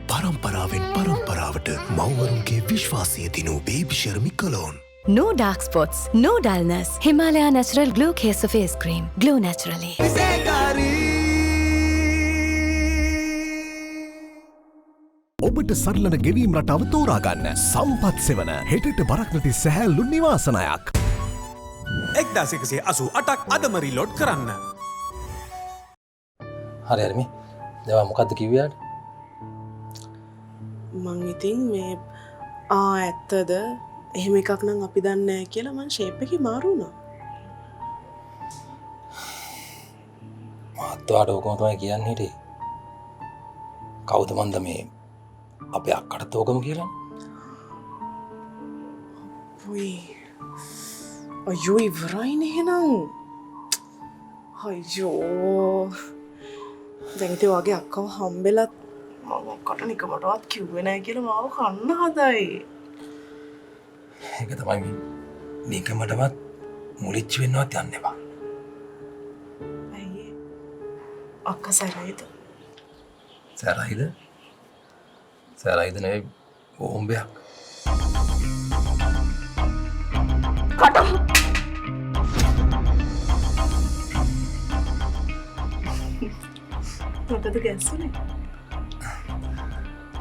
පරම්පරාවෙන් පරම්පරාවට මව්වරුන්ගේ විශ්වාසය දිනූ baby ෂර්මි කොලෝන්. No dark spots, no dullness. Himalaya Natural Glow Care Face Cream. Glow naturally. ඔබට සරලන ගෙවීම් රටාව තෝරාගන්න සම්පත් සෙවන හෙටට බරක් නැති සැහැල්ලු නිවාසනයක්. 1188ක් අදම රීලෝඩ් කරන්න. හරි හරිමි. දැන් මොකද්ද කිව්වයාට? මං ඉතින් මේ ඇත්තද එහෙම එකක් නම් අපි දන්නේ නැහැ කියලා මං ෂේප් එකේ මාරු වුණා. මාත්වාට ඕකම තමයි කියන්නේ හිටියේ. කවුද මන්ද මේ අපේ අක්කට ඕකම කියලා? ඔයි. අයියෝ ඉවරයිනේ එහෙනම්. අයියෝ. දැන් ඉතින් වගේ අක්කව හම්බෙලත් මම ඔක්කට නිකමටවත් කිව්වේ නැහැ කියලා මාව කන්න හදයි. ඒක තමයි මේ නිකමටවත් මුලිච්ච වෙන්නවත් යන්න එපා. අයියේ. අක්කා සරයිද? සරයිද? සරයිද නෙවෙයි බෝම්බයක්. මොකද ගැස්සුනේ?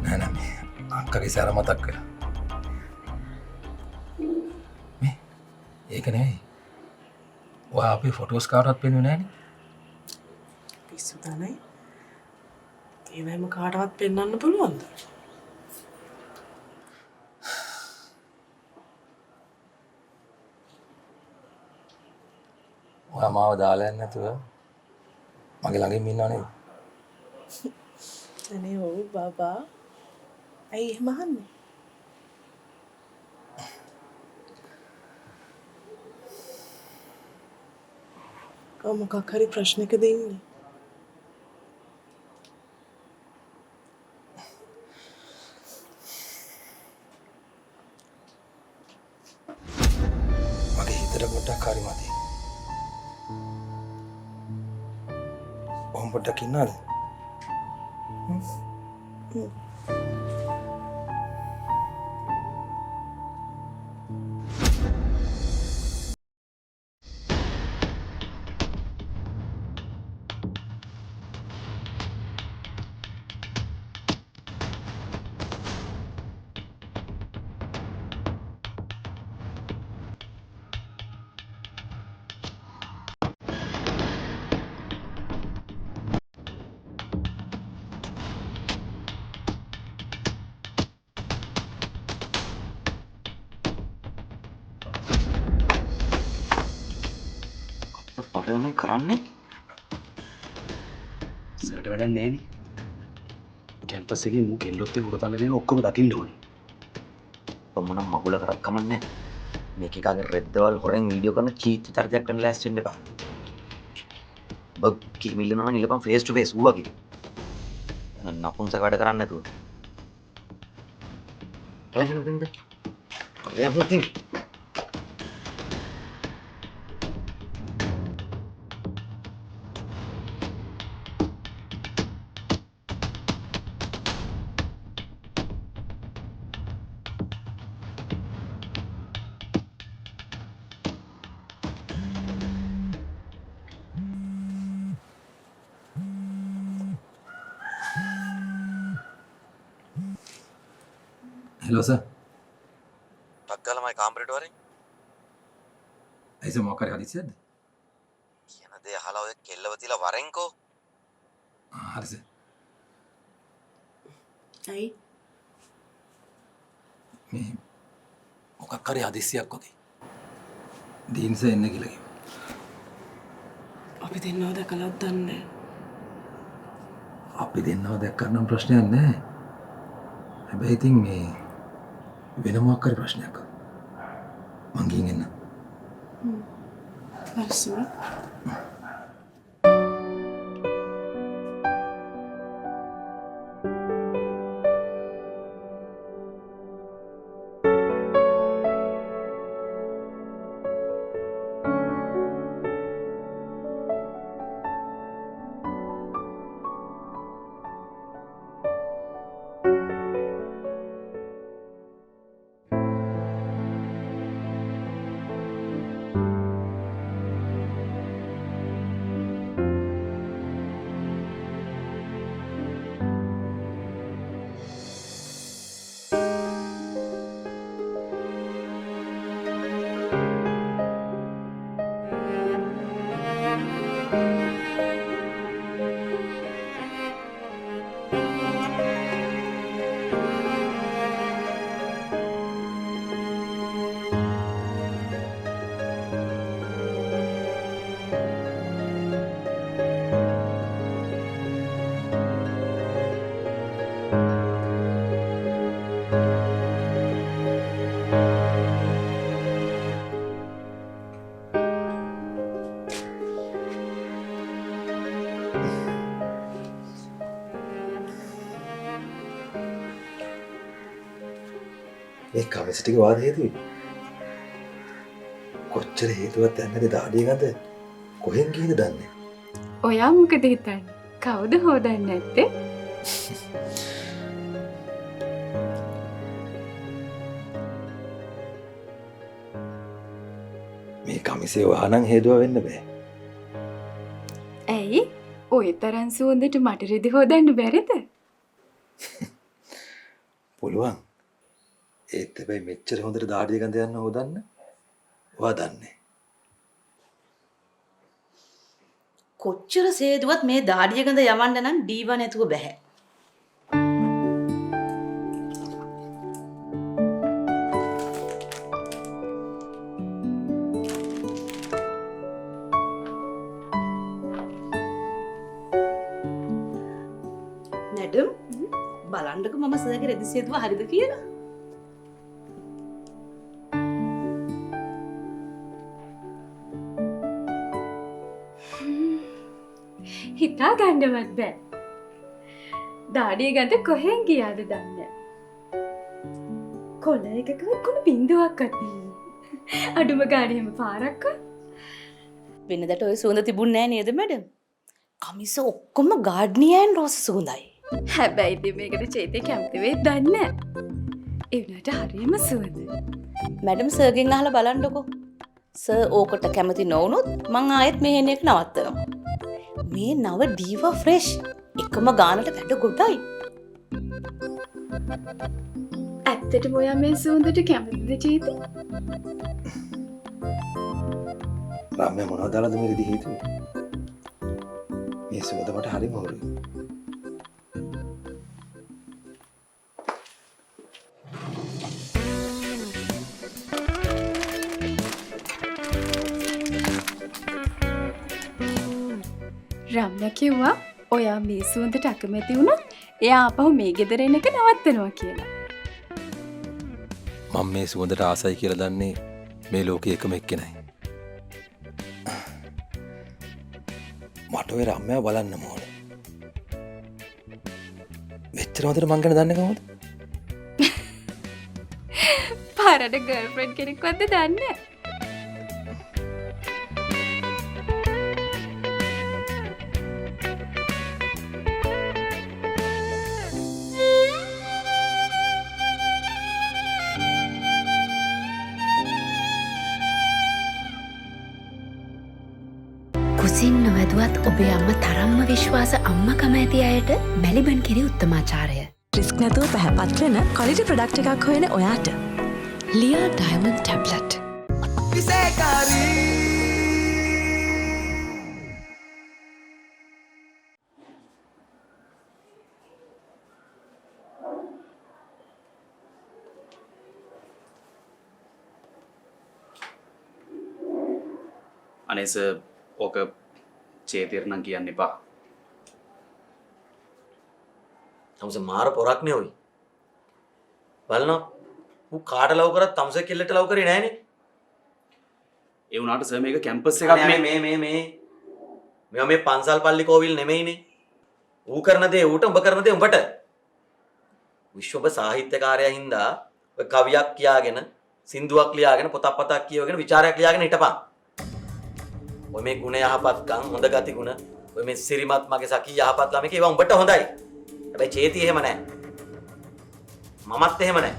නෑ නෑ මේ අක්කගේ සැර මතක් වෙලා. මේ ඒක නෙවෙයි. ඔයා අපේ ෆොටෝස් කාටවත් පෙන්වන්නේ නෑනේ. පිස්සු තනයි. ඒවැම කාටවත් පෙන්වන්න පුළුවන්ද? ඔයා මාව දාලා යන්නේ නැතුව මගේ ළඟින් ඉන්නව නේද? අනේ ඔව් බබා. ඇයි එහෙම අහන්නේ? මොකක් හරි ප්‍රශ්නයකද ඉන්නේ? මගේ හිතට පොඩ්ඩක් හරි මදි. ඔහොම පොඩ්ඩක් ඉන්නවද? පටවන කරන්නේ සට වැඩ නෑන කැම්පසගේ මු කෙල්ලොත්තේ හුරතලන ඔක්කොම දකින්න ඕන පොමනම් මගුල කරත් කමන්න මේක එකගේ රෙද්දවල් හොරෙන් වීඩියෝ කරන චීත චර්ජයක් කන ලැස්ටෙන්ඩ එක බක් මිල්ලනවා නිලපම් ෆේස් ටු ෆේස් වූවගේ නපුන්සක වැඩ කරන්න ඇතුව හෙලෝ සර්. ටක් ගාලා මයි කාමරේට වරෙන් ඇයිස මොකක් හරි හදිසියක්ද? කියන දේ අහලා ඔය කෙල්ලව තියලා වරෙන්කෝ. හරි සර්. ඇයි? මේ මොකක් හරි හදිසියක් වගේ. දීන් සර් එන්න කියලා කිව්වා. අපි දෙන්නව දැකලත් දන්නේ අපි දෙන්නව දැක්කනම් ප්‍රශ්නයක් නැහැ. හැබැයි ඉතින් මේ වෙන මොකක් හරි ප්‍රශ්නයක්. මං ගිහින් එන්න. හරිසම. මේ කමිස ටික වාද හේතුයි. කොච්චර හේතුවක් දැන්නද දාඩිය ගඳ කොහෙන් ගියද දන්නේ. ඔයා මොකද හිතන්නේ? කවුද හොදන්නේ නැත්තේ? මේ කමිසේ වහනම් හේතුව වෙන්න බෑ. ඇයි? ඔය තරම් සුවඳට මට රෙදි හොදන්න බැරිද? පුළුවන්. ඒත් හැබැයි මෙච්චර හොඳට දාඩිය ගඳ යන්න හොදන්න ඔයා දන්නේ. කොච්චර සේදුවත් මේ දාඩිය ගඳ යවන්න නම් ඩීවා නැතුව බෑ. මැඩම් බලන්නක මම සර්ගේ රෙදි සේදුව හරිද කියලා. හිතා ගන්නවත් බෑ. දාඩිය ගඳ කොහෙන් ගියාද දන්නේ. කොළ එකකවත් කුණු බින්දුවක්වත් නෑ. අඩුම ගාණේම පාරක්වත්. වෙනදට ඔය සුවඳ තිබුණේ නෑ නේද මැඩම්? කමිස ඔක්කොම ගාඩ්නියන් රෝස සුවඳයි. හැබැයි ඉතින් මේකට චේතේ කැමති වෙයි දන්නේ නෑ. ඒ වුණාට හරියම සුවඳ. මැඩම් සර්ගෙන් අහලා බලන්නකෝ. සර් ඕකට කැමති නොවුනොත් මං ආයෙත් මෙහෙන එක නවත්තනවා. මේ නව ඩීවා ෆ්‍රෙෂ් එකම ගානට වැඩ ගොඩයි. ඇත්තටම ඔයා මේ සුවඳට කැමතිද චේතේ? රම්‍ය මොනවද දාලාද මේ රෙදි හේතුව? මේ සුවඳ මට හරිම හොරුයි. රම්‍ය කිව්වා ඔයා මේ සුවඳට අකමැති වුණොත් එයා ආපහු මේ ගෙදර එන එක නවත්තනවා කියලා. මම මේ සුවඳට ආසයි කියලා දන්නේ මේ ලෝකයේ එකම එක්කෙනයි. මට ඔය රම්‍යව බලන්න ඕනේ. මෙච්චර හොඳට මං ගැන දන්නේ කොහොමද? පාරට ගර්ල්ෆ්‍රෙන්ඩ් කෙනෙක්වත්ද දන්නේ? කුසින් නොවැදුවත් ඔබේ අම්ම තරම්ම විශ්වාස අම්මකම ඇති අයට මැලිබන් කිරි උත්තමාචාරය. රිස්ක් නැතුව පැහැපත් වෙන ක්වොලිටි ප්‍රොඩක්ට් එකක් හොයන ඔයාට ලියා ඩයමන්ඩ් ටැබ්ලට්. අනේ සර් ඕක චේතයට නම් කියන්න එපා. තමස මාර පොරක්නේ ඔයි. බලනවා ඌ කාට ලව් කරත් තමස කෙල්ලට ලව් කරේ නෑනේ. ඒ වුණාට සර් මේක කැම්පස් එකක් මේ පන්සල් පල්ලි කෝවිල් නෙමෙයිනේ. ඌ කරන දේ ඌට උඹ කරන දේ උඹට. විශ්ව සාහිත්‍යකාරයා හින්දා ඔය කවියක් කියාගෙන සින්දුවක් ලියාගෙන පොතක් පතක් කියවගෙන ਵਿਚාරයක් ලියාගෙන හිටපන්. ඔය මේ ගුණ යහපත්කම් හොඳ ගති ගුණ ඔය මේ සිරිමත් මගේ සකී යහපත් ළමයි ඒවා උඹට හොඳයි. හැබැයි චේති එහෙම නැහැ. මමත් එහෙම නැහැ.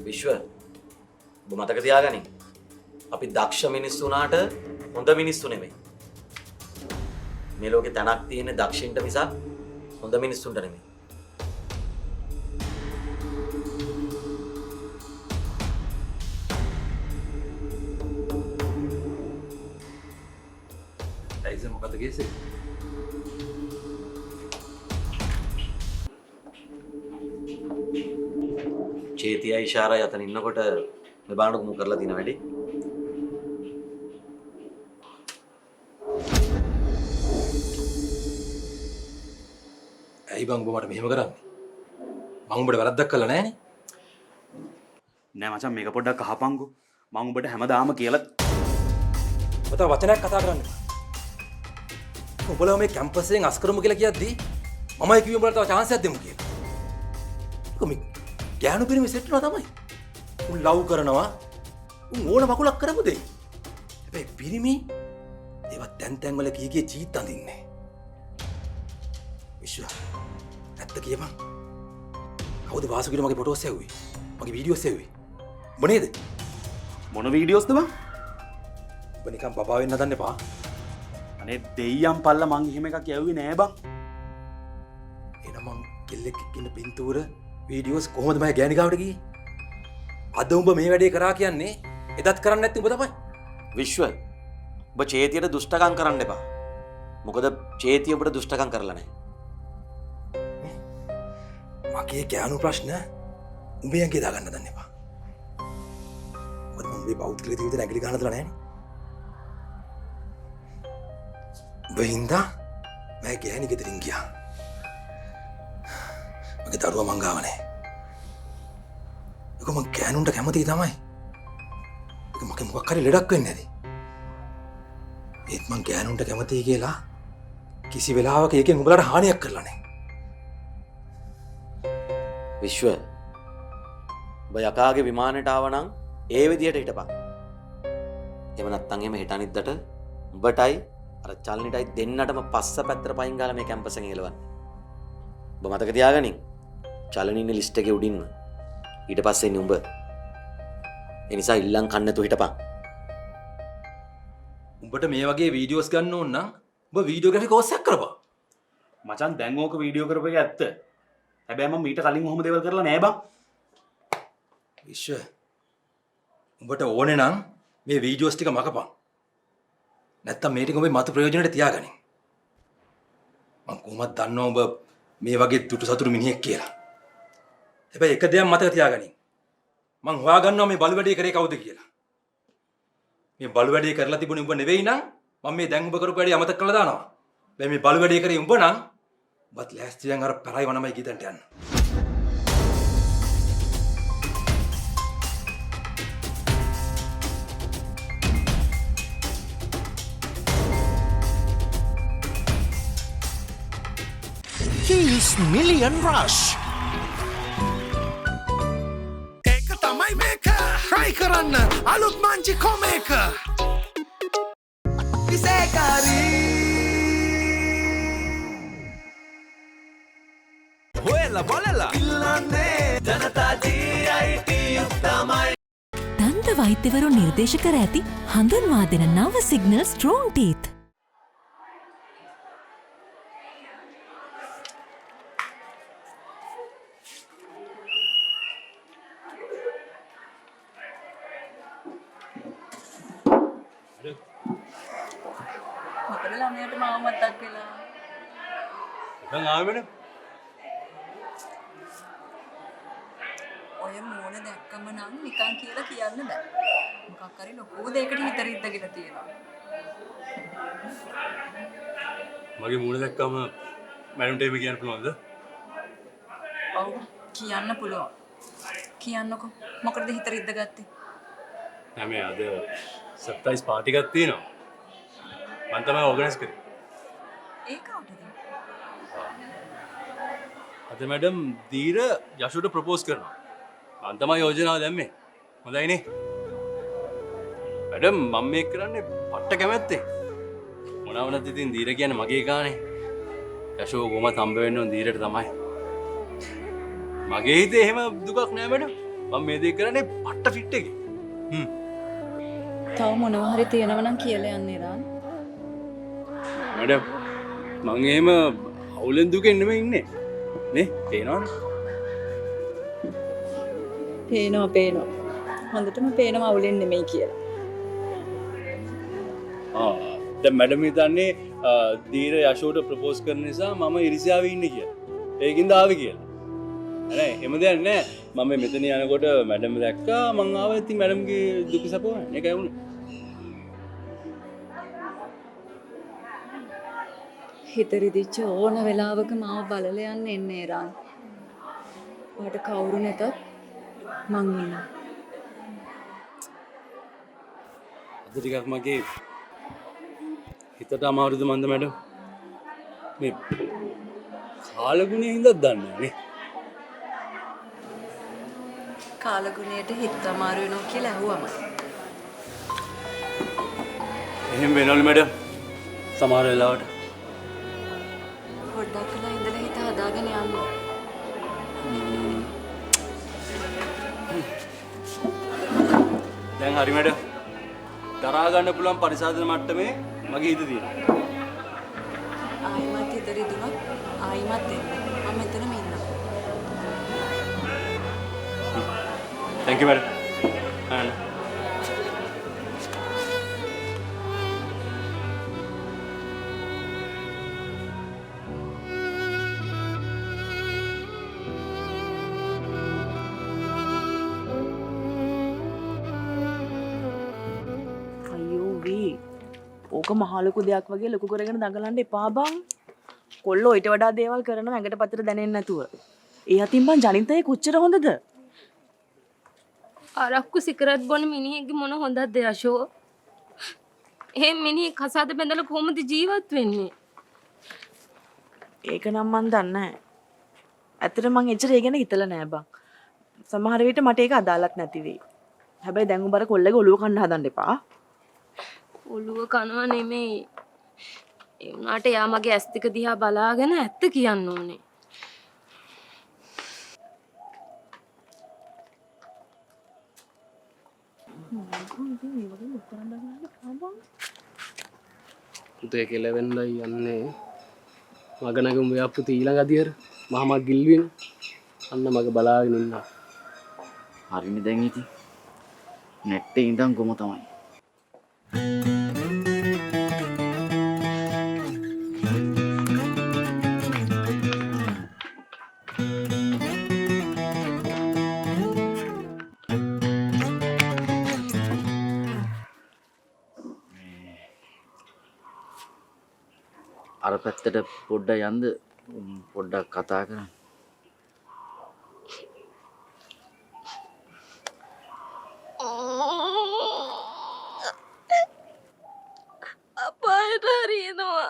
විශ්ව ඔබ මතක තියාගනින්. අපි දක්ෂ මිනිස්සු උනාට හොඳ මිනිස්සු නෙමෙයි. මේ ලෝකේ තනක් තියෙන්නේ දක්ෂින්ට මිසක් හොඳ මිනිස්සුන්ට නෙමෙයි. ඇයිස මොකද කේසේ? චේතිය ඉෂාරා යතන ඉන්නකොට මේ බානක මු කරලා තියෙන වැඩි. ඇයි බං ඔබ මට මෙහෙම කරන්නේ? මං උඹට වැරද්දක් කළා නෑනේ. නෑ මචං මේක පොඩ්ඩක් අහපන්කෝ. මං උඹට හැමදාම කියලා ඔබ තව වචනයක් කතා කරන්න. ඔබලා මේ කැම්පස් එකෙන් අස් කරමු කියලා කියද්දි මමයි කිව්වේ උඹලට තව chance එකක් දෙමු කියලා. කොහොම ගෑනු පිරිමි සෙට් වෙනවා තමයි. උන් ලව් කරනවා. උන් ඕන මකුලක් කරපු දෙයි. හැබැයි පිරිමි ඒවත් තැන් වල කී ජීවිත අඳින්නේ. විශ්ව ඇත්ත කියපන්. කවුද වාසුගිර මගේ ෆොටෝස් ඇව්වේ? මගේ වීඩියෝස් ඇව්වේ? මොනේද? මොන වීඩියෝස්ද බං? ඔබ නිකන් බබා වෙන්න හදන්න එපා. අනේ දෙයියන් පල්ලා මං එහෙම එකක් යව්වේ නෑ බං. එහෙනම් මං කෙල්ලෙක් ඉන්න පින්තූර වීඩියෝස් කොහොමද මම ගෑනිකාවට ගියේ? අද උඹ මේ වැඩේ කරා කියන්නේ එදත් කරන්නේ නැත්නම් උඹ තමයි. විශ්ව ඔබ චේතියට දුෂ්ටකම් කරන්න එපා. මොකද චේතිය ඔබට දුෂ්ටකම් කරලා නැහැ. මගේ ගෑනු ප්‍රශ්න උඹේ ඇඟේ දාගන්න දන්න එපා. මොකද මම මේ බෞද්ධ ජීවිතේ ඇඟිලි ගහන්න දලා නැහැ නේ. උඹ හින්දා මම ගෑණි ගෙදරින් ගියා. මගේ දරුවා මං ගාව නැහැ. ඒක මං ගෑනුන්ට කැමතියි තමයි. ඒක මගේ මොකක් හරි ලෙඩක් වෙන්නේ නැති. ඒත් මං ගෑනුන්ට කැමතියි කියලා කිසි වෙලාවක ඒකෙන් උඹලට හානියක් කරලා නැහැ. විශ්ව ඔබ යකාගේ විමානයට ආවනම් ඒ විදිහට හිටපන්. එහෙම නැත්නම් එහෙම හිට අනිද්දට උඹටයි අර චල්නිටයි දෙන්නටම පස්ස පැත්තට පයින් ගාලා මේ කැම්පස් එකෙන් එලවන්නේ. ඔබ මතක තියාගනින්. චලන ඉන්න ලිස්ට් එකේ උඩින්ම. ඊට පස්සේ ඉන්නේ උඹ. ඒ නිසා ඉල්ලන් කන්න නැතුව හිටපන්. උඹට මේ වගේ වීඩියෝස් ගන්න ඕන නම් උඹ වීඩියෝග්‍රැෆි කෝස් එකක් කරපන්. මචන් දැන් ඕක වීඩියෝ කරපු එක ඇත්ත. හැබැයි මම මීට කලින් ඔහොම දේවල් කරලා නෑ බං. විශ්ව උඹට ඕනේ නම් මේ වීඩියෝස් ටික මකපන්. නැත්තම් මේ ටික උඹේ මතු ප්‍රයෝජනෙට තියාගනින්. මං කොහොමද දන්නව උඹ මේ වගේ දුටු සතුටු මිනිහෙක් කියලා. හැබැයි එක දෙයක් මතක තියාගනින්. මං හොයාගන්නවා මේ බලු වැඩේ කරේ කවුද කියලා. මේ බලු වැඩේ කරලා තිබුණේ උඹ නෙවෙයි නම් මම මේ දැන් උඹ කරපු වැඩේ අමතක කරලා දානවා. දැන් මේ බලු වැඩේ කරේ උඹ නම් බත් ලෑස්තියෙන් අර පරයි වනමයි ගිතන්ට යන්න. Cheese Million Rush. ඒක තමයි මේක. try කරන්න අලුත් මාංචි කොමේක. විසේකාරී. හොයලා බලලා ඉල්ලන්නේ ජනතා GIT උත්තමයි. දන්ත වෛද්‍යවරු නිර්දේශ කර ඇති හඳුන්වා දෙන නව සිග්නල් ස්ට්‍රෝං ටීත්. මොකද ළමයාට මාව මතක් වෙලා. දැන් ආවේ නේද? ඔය මූණ දැක්කම නම් නිකන් කියලා කියන්න බෑ. මොකක් හරි ලොකු දෙයකට හිත රිද්දගෙන තියෙනවා. මගේ මූණ දැක්කම මැඩම්ට එහෙම කියන්න පුළුවන්ද? ඔව් කියන්න පුළුවන්. කියන්නකෝ. මොකටද හිත රිද්දගත්තේ? නෑ මේ අද සර්ප්‍රයිස් පාටි එකක් තියෙනවා. මම තමයි ඕගනයිස් කරේ. ඒ කවුටද? අද මැඩම් දීර යෂුට ප්‍රොපෝස් කරනවා. මම තමයි යෝජනාව දැම්මේ. හොඳයිනේ. මැඩම් මම මේක කරන්නේ පට්ට කැමැත්තෙන්. මොනවා වුණත් ඉතින් දීර කියන්නේ මගේ ගානේ. යෂෝ කොහොමද හම්බ වෙන්නේ උන් දීරට තමයි. මගේ හිතේ එහෙම දුකක් නෑ මැඩම්. මම මේ දේ කරන්නේ පට්ට ෆිට් එකේ. තව මොනවා හරි තියෙනව නම් කියලා යන්නේ රාන්. මැඩම් මං එහෙම අවුලෙන් දුකෙන් නෙමෙයි ඉන්නේ නේ පේනවනේ. පේනවා හොඳටම පේනවා අවුලෙන් නෙමෙයි කියලා. දැන් මැඩම් හිතන්නේ දීර යෂෝට ප්‍රපෝස් කරන නිසා මම ඉරිසියාවේ ඉන්නේ කියලා. ඒකින්ද ආවේ කියලා. නෑ එහෙම දෙයක් නෑ. මම මෙතන යනකොට මැඩම් දැක්කා මං ආවා ඉතින් මැඩම්ගේ දුක සපුවා. ඒකයි වුනේ. හිත රිදිච්ච ඕන වෙලාවක මාව බලලා යන්න එන්නේ රාන්. ඔයාට කවුරු නැතත් මං ඉන්නවා. අද ටිකක් මගේ හිතට අමාරුද මන්ද මැඩම්? මේ කාලගුණය හින්දාද දන්නේ නේ. කාලගුණයට හිත අමාරු වෙනවා කියලා ඇහුවම. එහෙම වෙනවලු මැඩම්. සමහර වෙලාවට. පොඩ්ඩක් වෙලා ඉඳලා හිත හදාගෙන යන්න. දැන් හරි මැඩම්. දරා ගන්න පුළුවන් පරිසාදන මට්ටමේ මගේ හිත තියෙනවා. ආයිමත් හිත රිදුනොත් ආයිමත් එන්න. මම මෙතනම ඉන්නවා. Thank you, madam. And අයියෝ වී ඕක මහලොකු දෙයක් වගේ ලොකු කරගෙන දඟලන්න එපා බං. කොල්ලෝ ඊට වඩා දේවල් කරනවා ඇඟට පතර දැනෙන්නේ නැතුව. ඒ අතින් බං ජනිතයේ කොච්චර හොඳද? අරක්කු සිකරට් බොන මිනිහෙක්ගේ මොන හොඳක්ද යෂෝ? එහෙම මිනිහෙක් කසාද බැඳලා කොහොමද ජීවත් වෙන්නේ? ඒක නම් මන් දන්නේ නැහැ. ඇත්තට මං එච්චර ඒ ගැන හිතලා නැහැ බං. සමහර විට මට ඒක අදාළක් නැති වෙයි. හැබැයි දැන් උඹර කොල්ලගේ ඔළුව කන්න හදන්න එපා. ඔළුව කනවා නෙමෙයි. ඒ වුණාට යා මගේ ඇස් ටික දිහා බලාගෙන ඇත්ත කියන්න ඕනේ. පුතේ කෙලවෙන්නයි යන්නේ මගනග උඹ අප්පුති ඊළඟ අදියර මහමත් ගිල්වින අන්න මග බලාගෙන ඉන්නවා. හරිනේ දැන් ඉතින්. නෙට්ටේ ඉඳන් ගොම තමයි. අර පැත්තට පොඩ්ඩක් යන්න පොඩ්ඩක් කතා කරන්න. අපායට හරියනවා.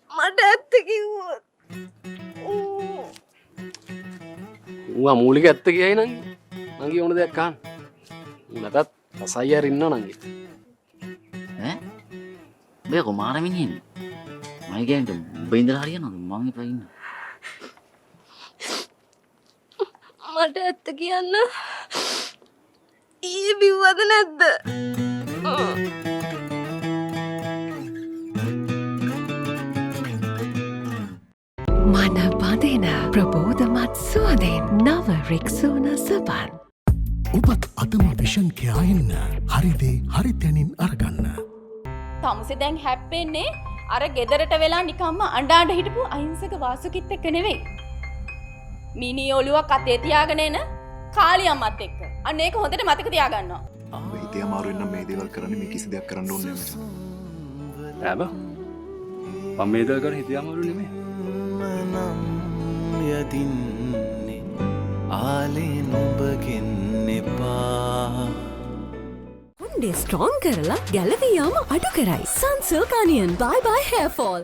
මට ඇත්ත කිව්වොත්. ඌවා මූලික ඇත්ත කියයි නංගි ඕන දෙයක් අහන්න. නැතත් රසයි අර ඉන්නවා නංගි. ඈ? බේ කොමාර මිනිහනේ. මම කියන්නේ උඹ ඉඳලා හරියනවද? මම එපා ඉන්න. මට ඇත්ත කියන්න. ඊයේ බිව්වද නැද්ද? මන බඳෙන ප්‍රබෝධමත් සුවඳෙන් නව රෙක්සෝන සබන්. ඔබත් අතම විෂන් කයා එන්න හරිදේ හරිතැනින් අරගන්න. තමුසේ දැන් හැප්පෙන්නේ අර ගෙදරට වෙලා නිකම්ම අඬාඬ හිටපු අහිංසක වාසුකිත් එක්ක නෙවෙයි. මිනි ඔළුවක් අතේ තියාගෙන එන කාලි අම්මත් එක්ක. අන්න ඒක හොඳට මතක තියාගන්නවා. හිතේ අමාරු වෙනම් මේ දේවල් කරන්නේ මේ කිසි දෙයක් කරන්න ඕනේ නැහැ මචං. ඈ මම මේ දේ කර හිතේ අමාරු නෙමෙයි. යදින්නේ ආලේ නුඹගෙන් එපා. හොන්ඩේ ස්ට්‍රෝන් කරලා ගැලවියාම අඩු කරයි. සන්සිල්ක් අනියන් බයි බයි hair fall.